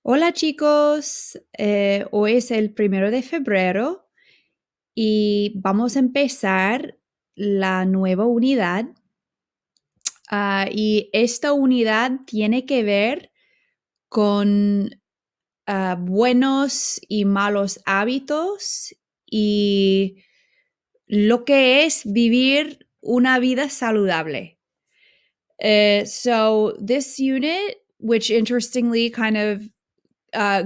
Hola chicos, hoy es el 1 de febrero y vamos a empezar la nueva unidad. Y esta unidad tiene que ver con buenos y malos hábitos y lo que es vivir una vida saludable. So this unit, which interestingly kind of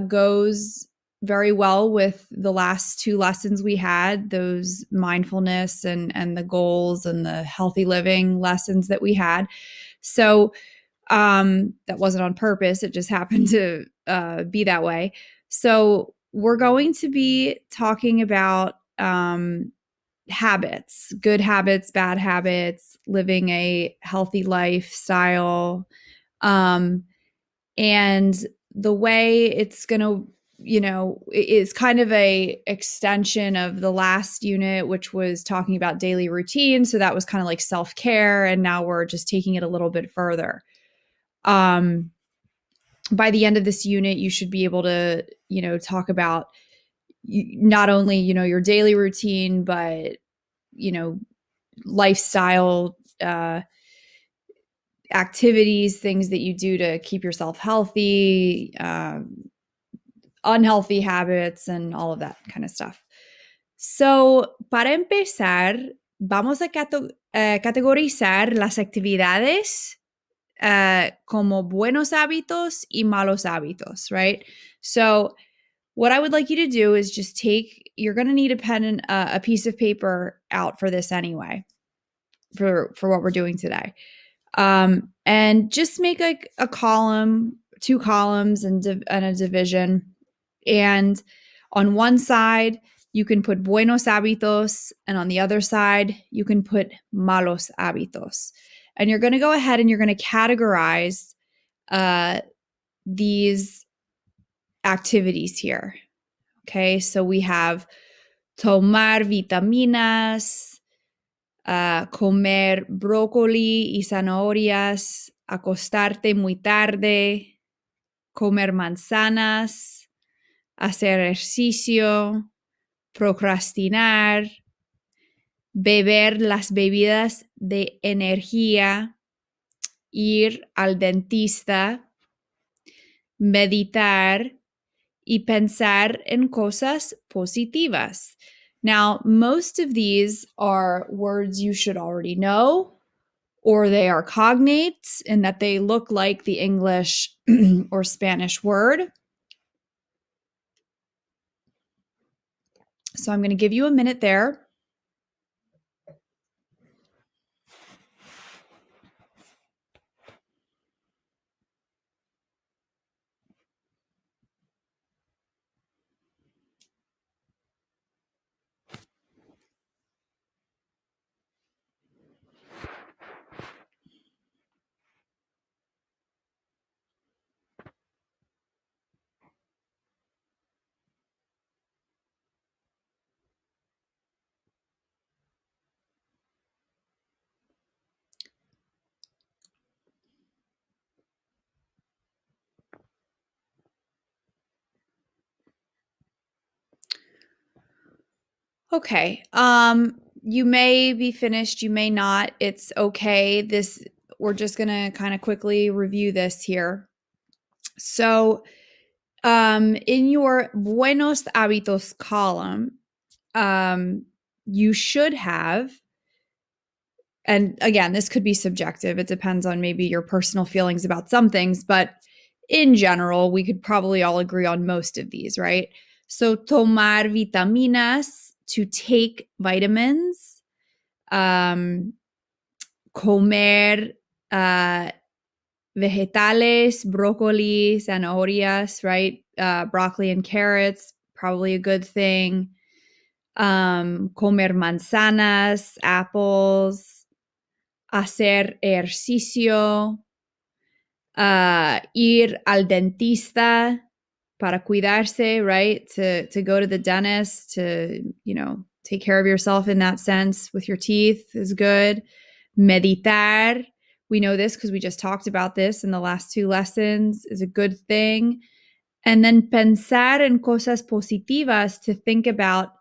goes very well with the last two lessons we had, those mindfulness and the goals and the healthy living lessons that we had. So that wasn't on purpose, it just happened to be that way. So we're going to be talking about habits, good habits, bad habits, living a healthy lifestyle. And the way it's going to, it's kind of a extension of the last unit, which was talking about daily routine. So that was kind of like self-care, and now we're just taking it a little bit further. By the end of this unit, you should be able to, talk about not only, your daily routine, but, lifestyle activities, things that you do to keep yourself healthy, unhealthy habits, and all of that kind of stuff. So, para empezar, vamos a categorizar las actividades como buenos hábitos y malos hábitos, right? So, what I would like you to do is just you're going to need a pen and a piece of paper out for this anyway, for what we're doing today. And just make a column, two columns, and a division. And on one side, you can put buenos hábitos, and on the other side, you can put malos hábitos. And you're going to go ahead and you're going to categorize these activities here. Okay, so we have tomar vitaminas, comer brócoli y zanahorias, acostarte muy tarde, comer manzanas, hacer ejercicio, procrastinar, beber las bebidas de energía, ir al dentista, meditar y pensar en cosas positivas. Now, most of these are words you should already know, or they are cognates in that they look like the English or Spanish word. So I'm going to give you a minute there. Okay. You may be finished, you may not. It's okay. We're just going to kind of quickly review this here. So, in your buenos hábitos column, you should have, and again, this could be subjective. It depends on maybe your personal feelings about some things, but in general, we could probably all agree on most of these, right? So, tomar vitaminas, to take vitamins, comer vegetales, broccoli, zanahorias, right? Broccoli and carrots, probably a good thing. Comer manzanas, apples, hacer ejercicio, ir al dentista para cuidarse, right? To go to the dentist, to, take care of yourself in that sense with your teeth is good. Meditar, we know this because we just talked about this in the last two lessons, is a good thing. And then pensar en cosas positivas, to think about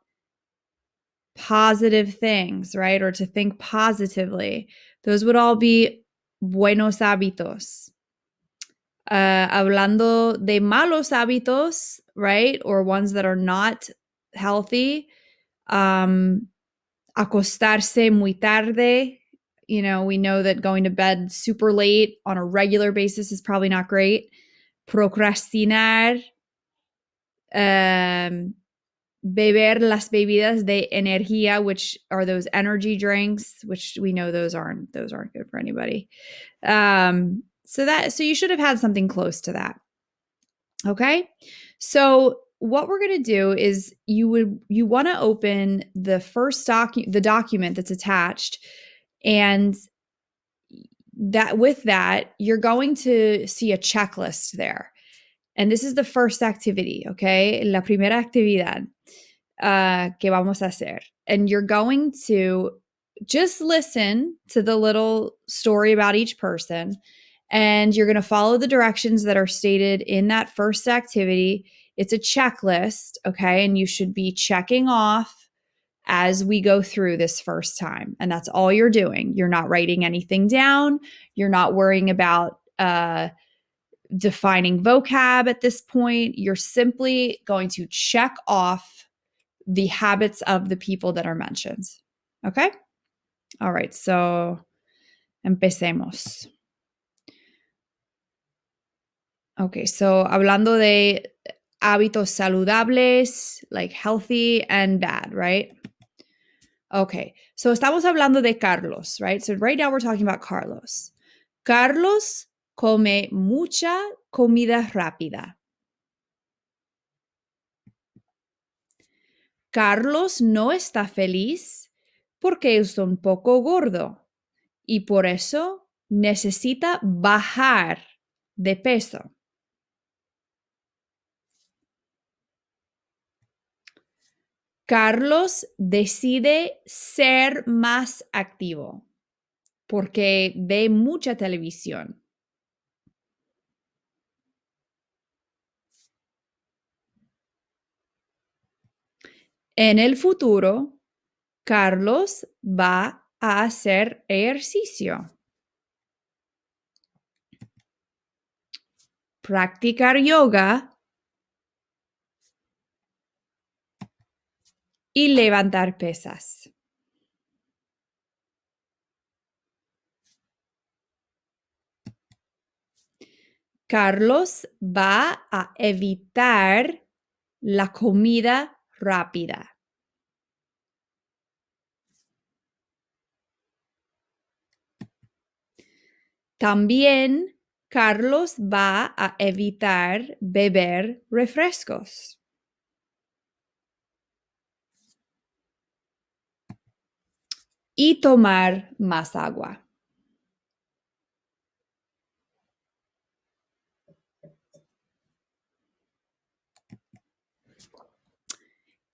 positive things, right? Or to think positively. Those would all be buenos hábitos. Hablando de malos hábitos, right? Or ones that are not healthy. Acostarse muy tarde. You know, we know that going to bed super late on a regular basis is probably not great. Procrastinar. Beber las bebidas de energía, which are those energy drinks, which we know those aren't good for anybody. So you should have had something close to that. Okay. So what we're going to do is you want to open the first the document that's attached, and that with that, you're going to see a checklist there. And this is the first activity, okay? La primera actividad que vamos a hacer. And you're going to just listen to the little story about each person, and you're going to follow the directions that are stated in that first activity. It's a checklist, okay? And you should be checking off as we go through this first time. And that's all you're doing. You're not writing anything down. You're not worrying about defining vocab at this point. You're simply going to check off the habits of the people that are mentioned. Okay? All right, so empecemos. Okay, so hablando de hábitos saludables, like healthy and bad, right? Okay, so estamos hablando de Carlos, right? So right now we're talking about Carlos. Carlos come mucha comida rápida. Carlos no está feliz porque es un poco gordo y por eso necesita bajar de peso. Carlos decide ser más activo porque ve mucha televisión. En el futuro, Carlos va a hacer ejercicio, practicar yoga y levantar pesas. Carlos va a evitar la comida rápida. También Carlos va a evitar beber refrescos. Y tomar más agua.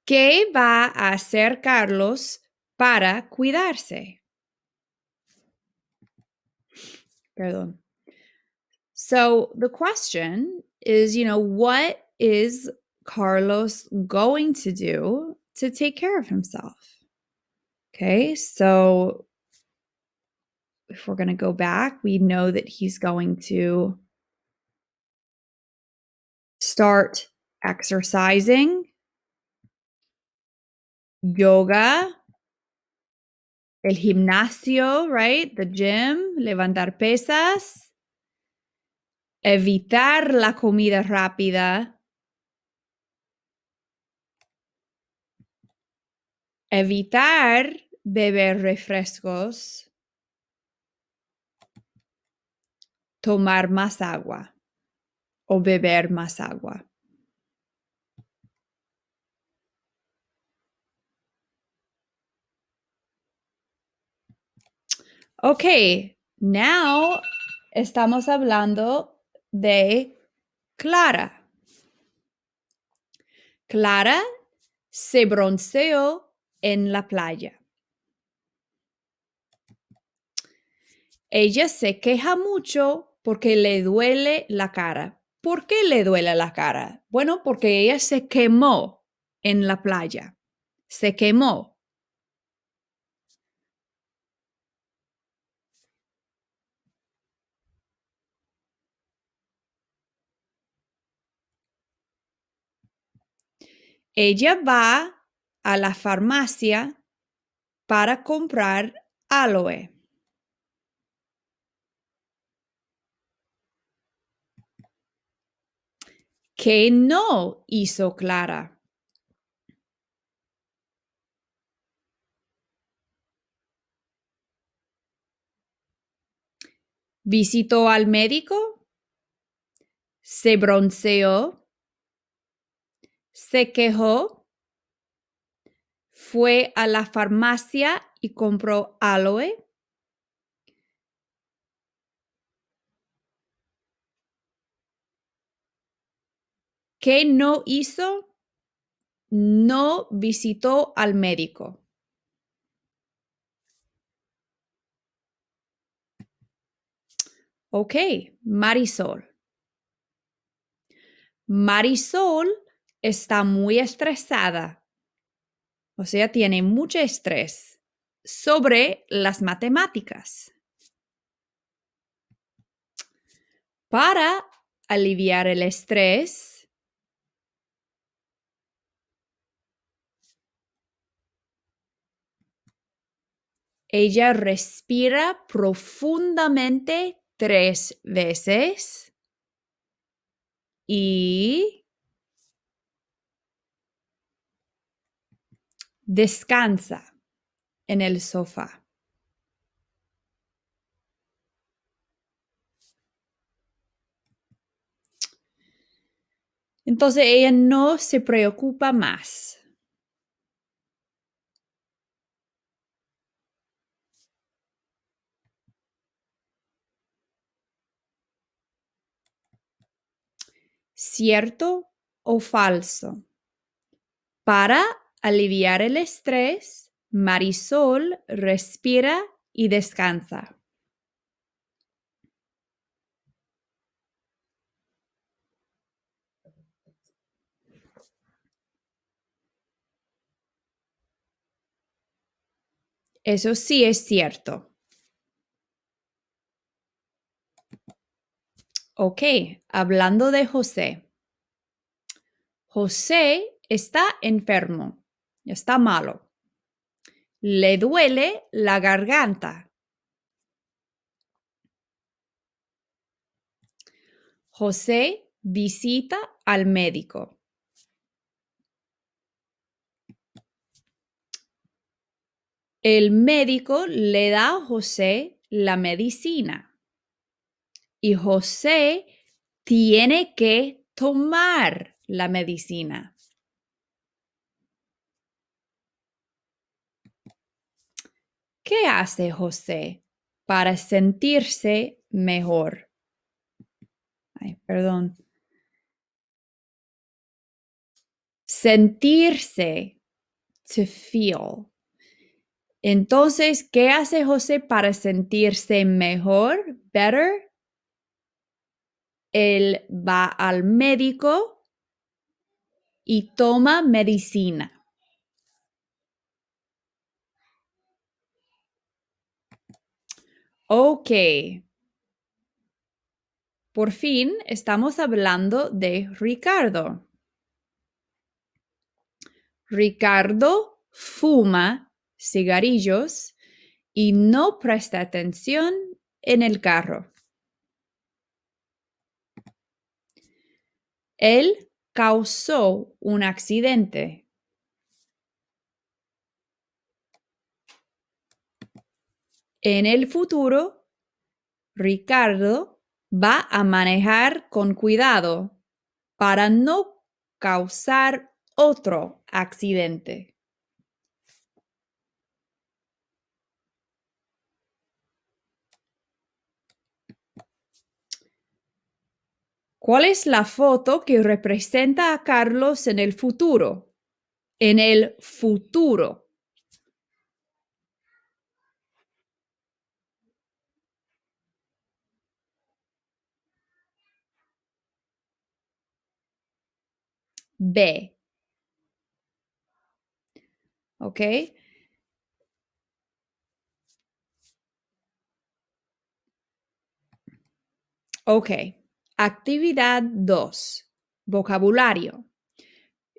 ¿Qué va a hacer Carlos para cuidarse? Perdón. So the question is, what is Carlos going to do to take care of himself? Okay, so if we're going to go back, we know that he's going to start exercising, yoga, el gimnasio, right? The gym, levantar pesas, evitar la comida rápida, evitar beber refrescos, tomar más agua o beber más agua. Okay, now estamos hablando de Clara. Clara se bronceó en la playa. Ella se queja mucho porque le duele la cara. ¿Por qué le duele la cara? Bueno, porque ella se quemó en la playa. Se quemó. Ella va a la farmacia para comprar aloe. ¿Qué no hizo Clara? ¿Visitó al médico? ¿Se bronceó? ¿Se quejó? ¿Fue a la farmacia y compró aloe? ¿Qué no hizo? No visitó al médico. Ok, Marisol. Marisol está muy estresada, o sea, tiene mucho estrés sobre las matemáticas. Para aliviar el estrés, ella respira profundamente 3 veces y descansa en el sofá. Entonces ella no se preocupa más. ¿Cierto o falso? Para aliviar el estrés, Marisol respira y descansa. Eso sí es cierto. Ok, hablando de José. José está enfermo, está malo. Le duele la garganta. José visita al médico. El médico le da a José la medicina y José tiene que tomar la medicina. ¿Qué hace José para sentirse mejor? Ay, perdón. Sentirse, to feel. Entonces, ¿qué hace José para sentirse mejor? Better. Él va al médico y toma medicina. Ok. Por fin estamos hablando de Ricardo. Ricardo fuma cigarrillos y no presta atención en el carro. Él causó un accidente. En el futuro, Ricardo va a manejar con cuidado para no causar otro accidente. ¿Cuál es la foto que representa a Carlos en el futuro? En el futuro. B. ¿Ok? Ok. Actividad 2. Vocabulario.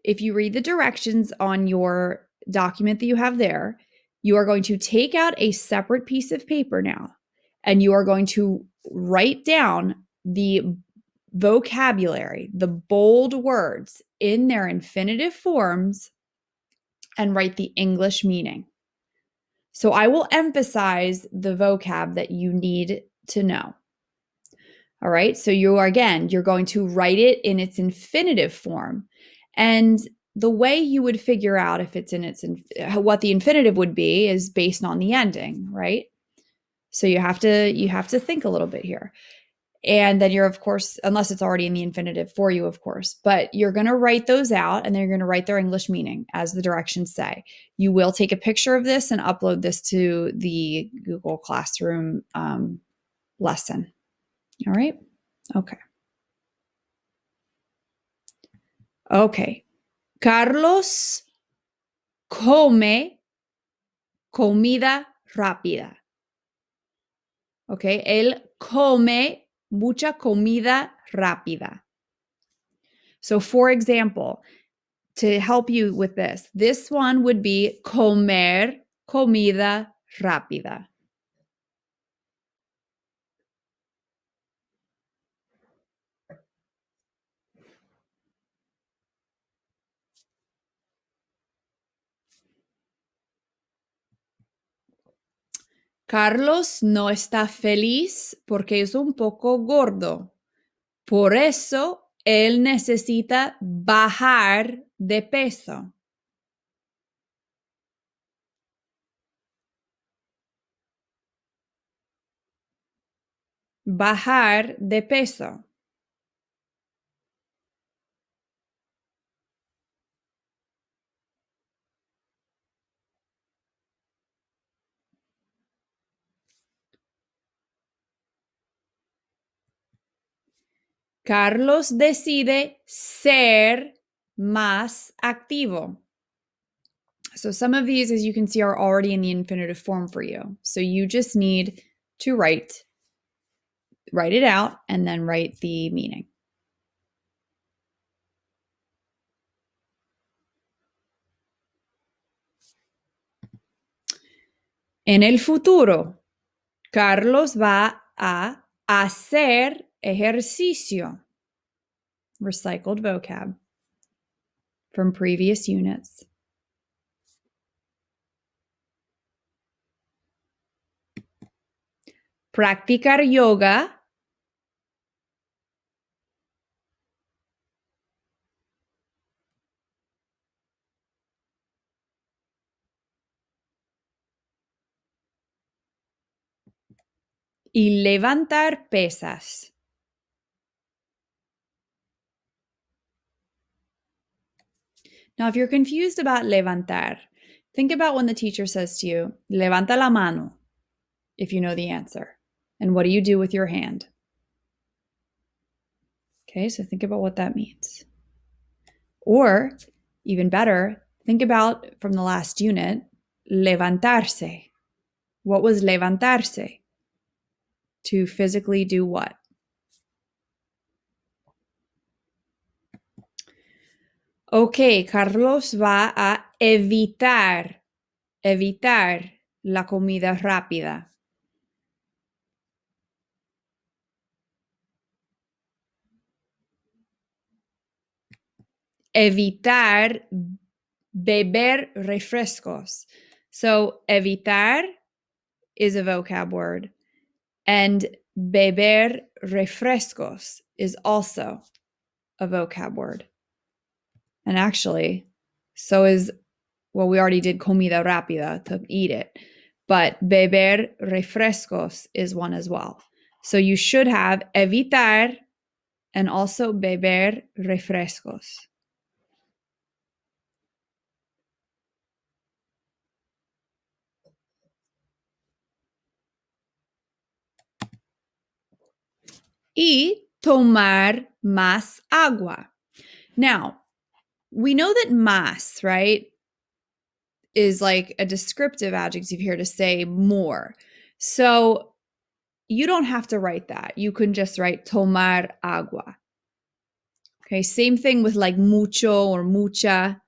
If you read the directions on your document that you have there, you are going to take out a separate piece of paper now, and you are going to write down the vocabulary, the bold words in their infinitive forms, and write the English meaning. So I will emphasize the vocab that you need to know. All right. So you're going to write it in its infinitive form. And the way you would figure out if it's in its what the infinitive would be is based on the ending, right? So you have to think a little bit here. And then you're, of course, unless it's already in the infinitive for you, of course, but you're going to write those out, and then you're going to write their English meaning as the directions say. You will take a picture of this and upload this to the Google Classroom lesson. All right. Okay. Okay. Carlos come comida rápida. Okay. Él come mucha comida rápida. So, for example, to help you with this one would be comer comida rápida. Carlos no está feliz porque es un poco gordo. Por eso él necesita bajar de peso. Bajar de peso. Carlos decide ser más activo. So some of these, as you can see, are already in the infinitive form for you. So you just need to write it out and then write the meaning. En el futuro, Carlos va a hacer ejercicio. Recycled vocab from previous units. Practicar yoga. Y levantar pesas. Now, if you're confused about levantar, think about when the teacher says to you, levanta la mano, if you know the answer. And what do you do with your hand? Okay, so think about what that means. Or, even better, think about from the last unit, levantarse. What was levantarse? To physically do what? Ok, Carlos va a evitar la comida rápida. Evitar beber refrescos. So evitar is a vocab word, and beber refrescos is also a vocab word. And actually, so is, well, we already did comida rápida, to eat it, but beber refrescos is one as well. So you should have evitar and also beber refrescos. Y tomar más agua. Now, we know that más, right, is like a descriptive adjective here to say more. So you don't have to write that. You can just write tomar agua. Okay, same thing with like mucho or mucha,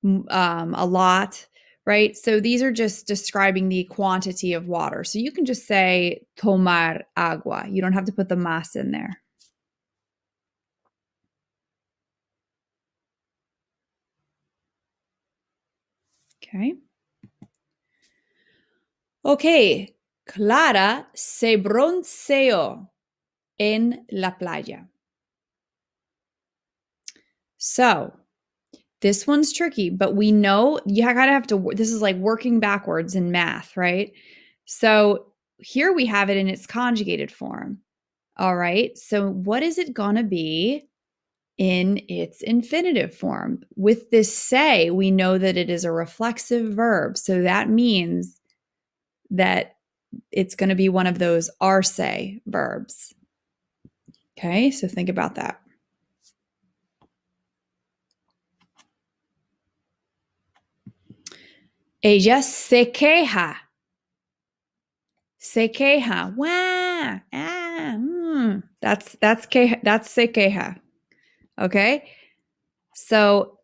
a lot, right? So these are just describing the quantity of water. So you can just say tomar agua. You don't have to put the más in there. Okay. Okay. Clara se bronceó en la playa. So this one's tricky, but we know you gotta have to, this is like working backwards in math, right? So here we have it in its conjugated form. All right. So what is it gonna be in its infinitive form? With this say, we know that it is a reflexive verb. So that means that it's going to be one of those arse verbs. Okay, so think about that. Ella se queja. Se queja. Wah, That's se queja. Okay? So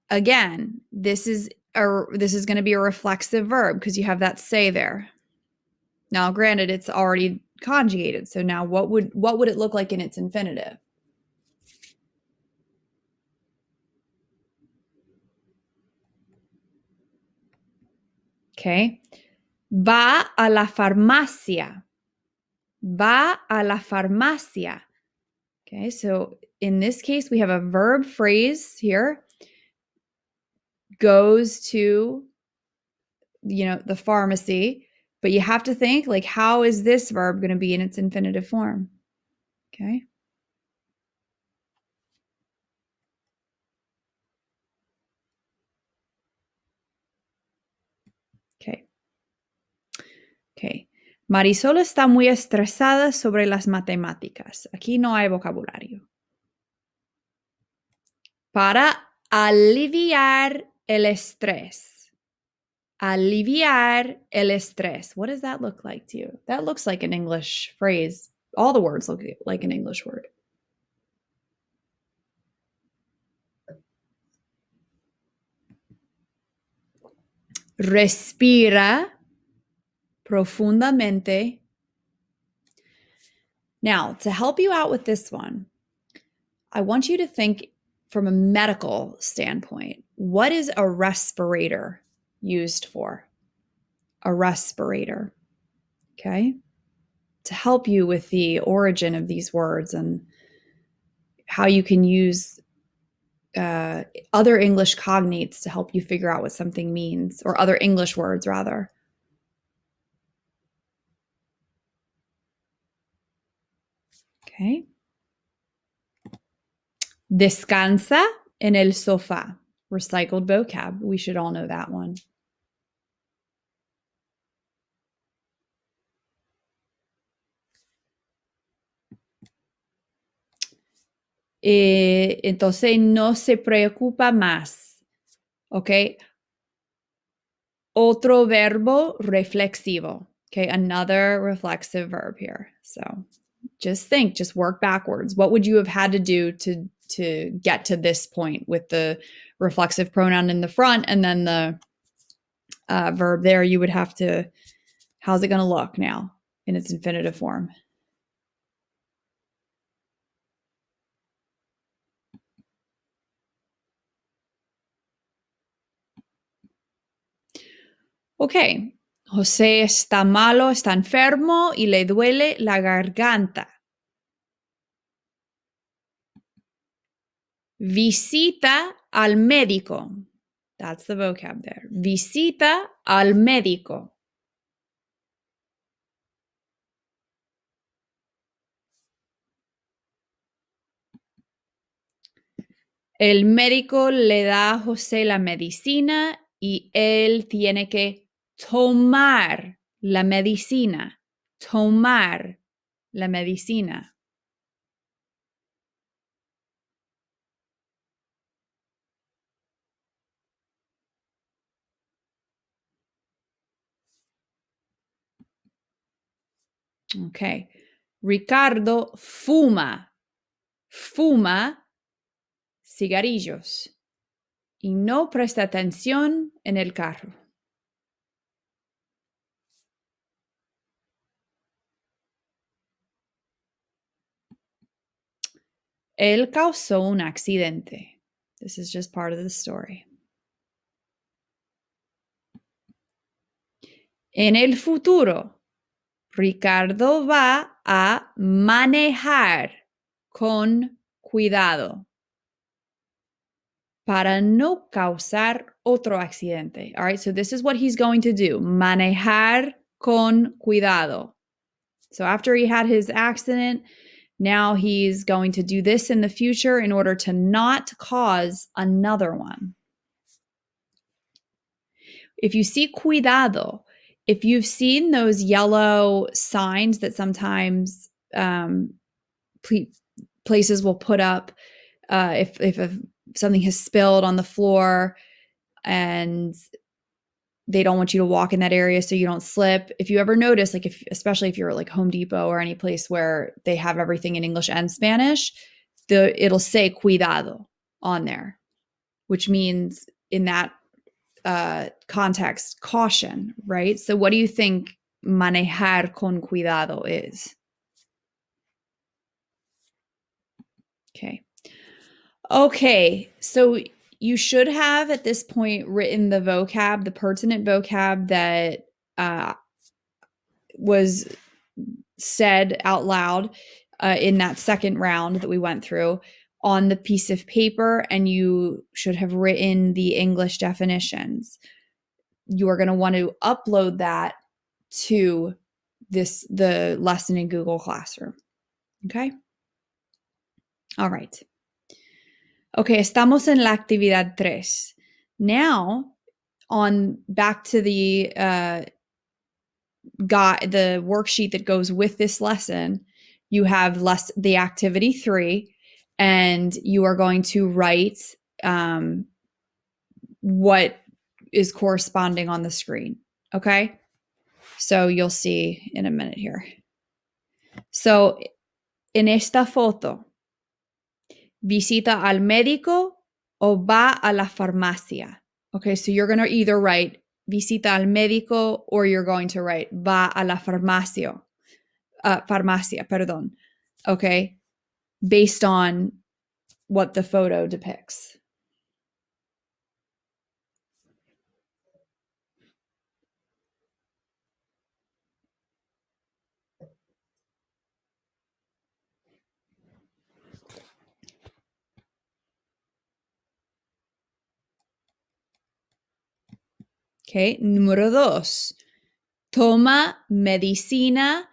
again, this is going to be a reflexive verb because you have that say there. Now, granted, it's already conjugated. So now what would it look like in its infinitive? Okay. Va a la farmacia. Va a la farmacia. Okay, so in this case, we have a verb phrase here. Goes to, the pharmacy. But you have to think, like, how is this verb going to be in its infinitive form? Okay. Okay. Okay. Marisol está muy estresada sobre las matemáticas. Aquí no hay vocabulario. Para aliviar el estrés. Aliviar el estrés. What does that look like to you? That looks like an English phrase. All the words look like an English word. Respira profundamente. Now, to help you out with this one, I want you to think from a medical standpoint. What is a respirator used for? A respirator. Okay. To help you with the origin of these words and how you can use other English cognates to help you figure out what something means, or other English words, rather. Okay. Descansa en el sofá. Recycled vocab. We should all know that one. Entonces no se preocupa más. Okay. Otro verbo reflexivo. Okay. Another reflexive verb here. So just think, just work backwards. What would you have had to do to get to this point with the reflexive pronoun in the front and then the verb there? You would have to, how's it going to look now in its infinitive form? Ok, José está malo, está enfermo y le duele la garganta. Visita al médico. That's the vocab there. Visita al médico. El médico le da a José la medicina y él tiene que tomar la medicina. Tomar la medicina. Ok. Ricardo fuma cigarrillos y no presta atención en el carro. Él causó un accidente. This is just part of the story. En el futuro, Ricardo va a manejar con cuidado para no causar otro accidente. All right, so this is what he's going to do. Manejar con cuidado. So after he had his accident, now he's going to do this in the future in order to not cause another one. If you see cuidado, if you've seen those yellow signs that sometimes places will put up if something has spilled on the floor and they don't want you to walk in that area so you don't slip. If you ever notice, like especially if you're at like Home Depot or any place where they have everything in English and Spanish, it'll say cuidado on there, which means in that context, caution, right? So what do you think manejar con cuidado is? Okay, so you should have at this point written the vocab, the pertinent vocab that was said out loud in that second round that we went through on the piece of paper, and you should have written the English definitions. You are going to want to upload that to the lesson in Google Classroom. Okay? All right. Okay, estamos en la actividad 3. Now, back to the worksheet that goes with this lesson, you have the activity 3, and you are going to write what is corresponding on the screen. Okay? So you'll see in a minute here. So, en esta foto, visita al médico o va a la farmacia. Okay, so you're going to either write visita al médico or you're going to write va a la farmacia. Farmacia, perdón. Okay, based on what the photo depicts. Okay, número 2. Toma medicina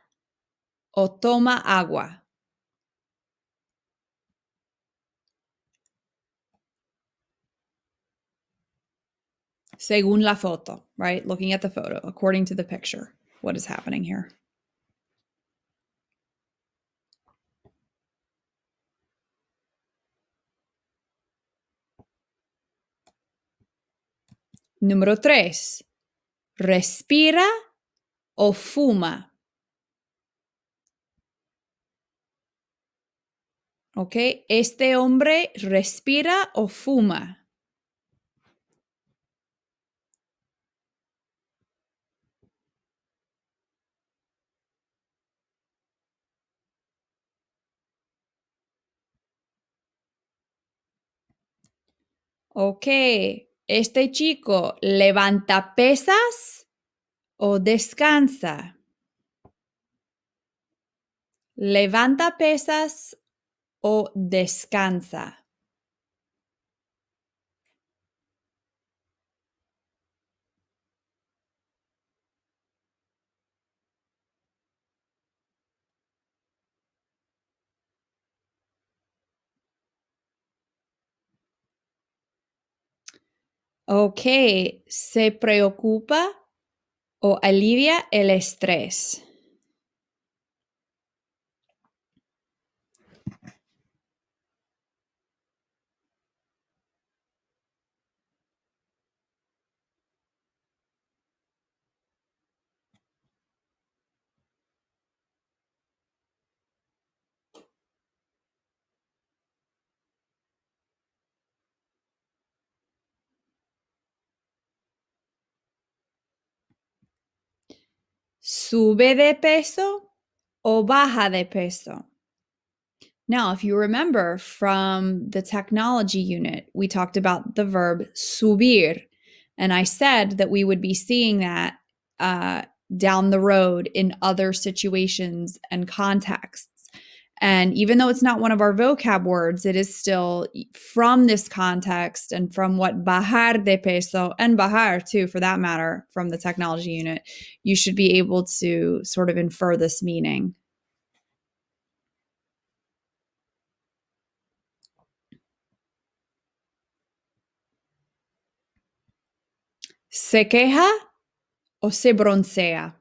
o toma agua. Según la foto, right? Looking at the photo, according to the picture, what is happening here? Número 3. Respira o fuma. ¿Ok? Este hombre respira o fuma. Ok, este chico levanta pesas o descansa. Levanta pesas o descansa. Ok, se preocupa o alivia el estrés. ¿Sube de peso o baja de peso? Now, if you remember from the technology unit, we talked about the verb subir. And I said that we would be seeing that down the road in other situations and contexts. And even though it's not one of our vocab words, it is still from this context and from what bajar de peso and bajar too, for that matter, from the technology unit, you should be able to sort of infer this meaning. ¿Se queja o se broncea?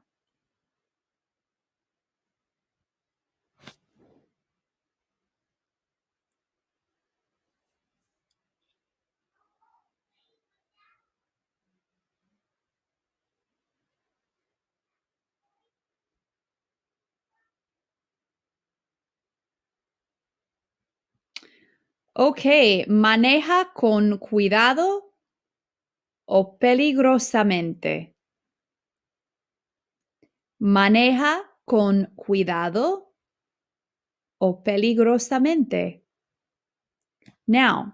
Ok, maneja con cuidado o peligrosamente. Maneja con cuidado o peligrosamente. Now,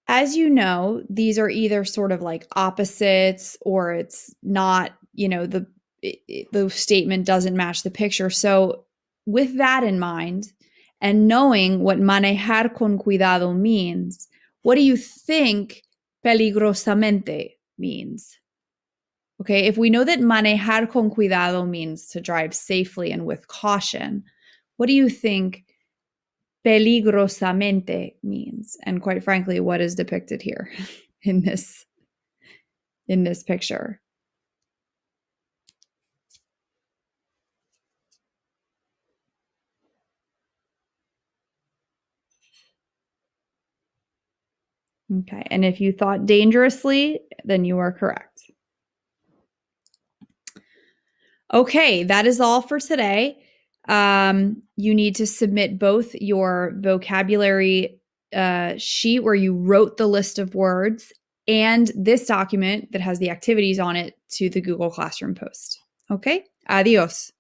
as you know, these are either sort of like opposites or it's not, the statement doesn't match the picture. So, with that in mind, and knowing what manejar con cuidado means, what do you think peligrosamente means? Okay, if we know that manejar con cuidado means to drive safely and with caution, what do you think peligrosamente means? And quite frankly, what is depicted here in this picture? Okay, and if you thought dangerously, then you are correct. Okay, that is all for today. You need to submit both your vocabulary sheet where you wrote the list of words and this document that has the activities on it to the Google Classroom post. Okay, adios.